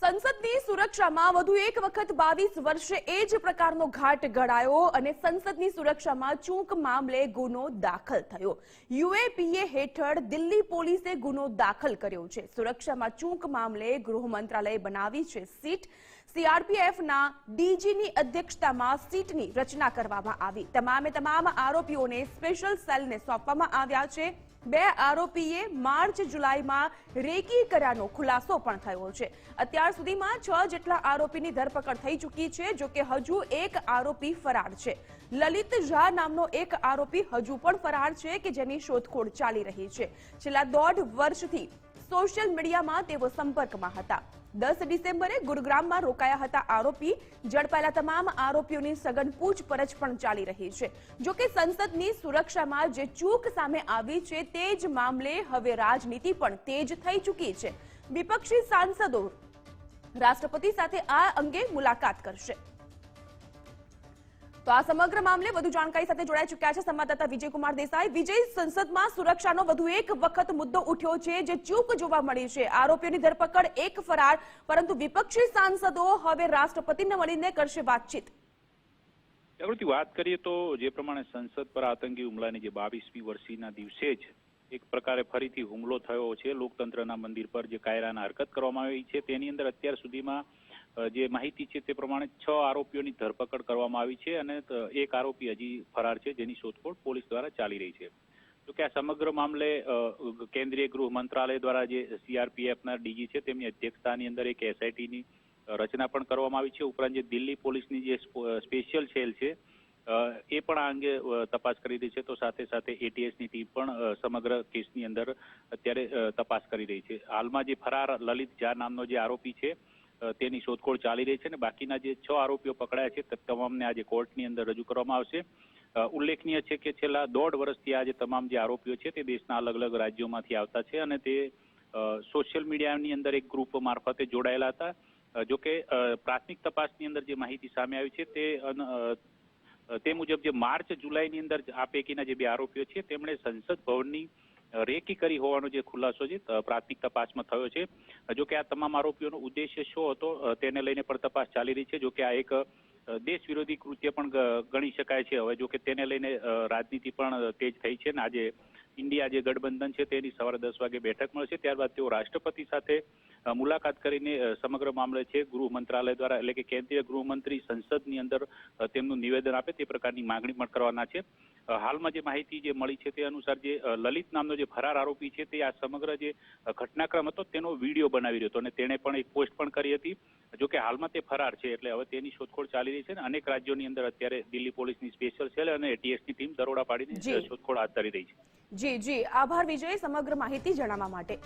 સંસદની સુરક્ષામાં વધુ એક વખત 22 વર્ષે એ જ પ્રકારનો ઘાટ ઘડાયો અને સંસદની સુરક્ષામાં ચૂક મામલે ગુનો દાખલ થયો. યુએપીએ હેઠળ દિલ્હી પોલીસે ગુનો દાખલ કર્યો છે. સુરક્ષામાં ચૂક મામલે ગૃહ મંત્રાલયે બનાવી છે સીટ. સીઆરપીએફના ડીજીની અધ્યક્ષતામાં સીટની રચના કરવામાં આવી. તમામ આરોપીઓને સ્પેશિયલ સેલને સોંપવામાં આવ્યા છે. 2 આરોપીએ માર્ચ-જુલાઈમાં રેકી કર્યાનો ખુલાસો પણ થયો છે. અત્યાર સુધીમાં 6 જેટલા આરોપીની ધરપકડ થઈ ચૂકી છે. જોકે હજુ એક આરોપી ફરાર છે. લલિત ઝા નામનો એક આરોપી હજુ પણ ફરાર છે કે જેની શોધખોળ ચાલી રહી છે. છેલ્લા 1.5 વર્ષથી સોશિયલ મીડિયામાં તેઓ સંપર્કમાં હતા. 10 ડિસેમ્બરે ગુરુગ્રામમાં રોકાયા હતા આરોપી. ઝડપાયેલા તમામ આરોપીઓની સઘન પૂછપરછ પણ ચાલી રહી છે. જોકે સંસદની સુરક્ષામાં જે ચૂક સામે આવી છે તે જ મામલે હવે રાજનીતિ પણ તેજ થઈ ચૂકી છે. વિપક્ષી સાંસદો રાષ્ટ્રપતિ સાથે આ અંગે મુલાકાત કરશે. તો આ સમગ્ર મામલે વધુ જાણકારી સાથે જોડાઈ ચૂક્યા છે સંવાદદાતા વિજયકુમાર દેસાઈ. વિજય, સંસદમાં સુરક્ષાનો વધુ એક વખત મુદ્દો ઉઠ્યો છે જે ચૂક જોવા મળી છે. આરોપીઓની ધરપકડ, એક ફરાર, પરંતુ વિપક્ષી સાંસદો હવે રાષ્ટ્રપતિને મળીને કરશે વાતચીત. જાગૃતિ, વાત કરીએ તો જે પ્રમાણે સંસદ પર આતંકી હુમલાની જે 22મી વર્ષીના દિવસે જ એક પ્રકારે ફરીથી હુમલો થયો છે લોકતંત્રના મંદિર પર, જે કાયરાના હરકત કરવામાં આવી છે, તેની અંદર અત્યાર સુધીમાં જે માહિતી છે તે પ્રમાણે 6 આરોપીઓની ધરપકડ કરવામાં આવી છે અને એક આરોપી હજી ફરાર છે, જેની શોધખોળ પોલીસ દ્વારા ચાલી રહી છે. જોકે આ સમગ્ર મામલે કેન્દ્રીય ગૃહ મંત્રાલય દ્વારા જે સીઆરપીએફના ડીજી છે તેમની અધ્યક્ષતાની અંદર એક એસઆઈટીની રચના પણ કરવામાં આવી છે. ઉપરાંત જે દિલ્હી પોલીસની જે સ્પેશિયલ સેલ છે એ પણ આ અંગે તપાસ કરી રહી છે. તો સાથે સાથે એટીએસની ટીમ પણ સમગ્ર કેસની અંદર અત્યારે તપાસ કરી રહી છે. હાલમાં જે ફરાર લલિત ઝા નામનો જે આરોપી છે તેની શોધખોળ ચાલી રહી છે અને બાકીના જે 6 આરોપીઓ પકડાયા છે તમામને આજે કોર્ટની અંદર રજૂ કરવામાં આવશે. ઉલ્લેખનીય છે કે છેલ્લા 1.5 વર્ષથી આ જે તમામ જે આરોપીઓ છે તે દેશના અલગ અલગ રાજ્યોમાંથી આવતા છે અને તે સોશિયલ મીડિયાની અંદર એક ગ્રુપ મારફતે જોડાયેલા હતા. જોકે પ્રાથમિક તપાસની અંદર જે માહિતી સામે આવી છે તે મુજબ જે માર્ચ-જુલાઈની અંદર આ પૈકીના જે 2 આરોપીઓ છે તેમણે સંસદ ભવનની રેકી કરી હોવાનો જે ખુલાસો છે પ્રાથમિક તપાસમાં થયો છે. જોકે આ તમામ આરોપીઓનો ઉદ્દેશ્ય શું હતો તેને લઈને પણ તપાસ ચાલી રહી છે. જોકે આ એક દેશ વિરોધી કૃત્ય પણ ગણી શકાય છે. હવે જોકે તેને લઈને રાજનીતિ પણ તેજ થઈ છે અને આજે ઇન્ડિયા જે ગઠબંધન છે તેની સવારે 10 વાગે બેઠક મળશે. ત્યારબાદ તેઓ રાષ્ટ્રપતિ સાથે મુલાકાત કરીને સમગ્ર મામલે છે ગૃહ મંત્રાલય દ્વારા, એટલે કે કેન્દ્રીય ગૃહમંત્રી સંસદની અંદર તેમનું નિવેદન આપે તે પ્રકારની માંગણી પણ કરવાના છે. હાલમાં જે માહિતી જે મળી છે તે અનુસાર જે લલિત નામનો જે ફરાર આરોપી છે તે આ સમગ્ર જે ઘટનાક્રમ હતો તેનો વિડીયો બનાવી રહ્યો હતો અને તેણે પણ એક પોસ્ટ પણ કરી હતી. જોકે હાલમાં તે ફરાર છે એટલે હવે તેની શોધખોળ ચાલી રહી છે અને અનેક રાજ્યોની અંદર અત્યારે દિલ્હી પોલીસની સ્પેશિયલ સેલ અને એટીએસની ટીમ દરોડા પાડીને શોધખોળ હાથ ધરી રહી છે. જી, આભાર વિજય સમગ્ર માહિતી જણાવવા માટે.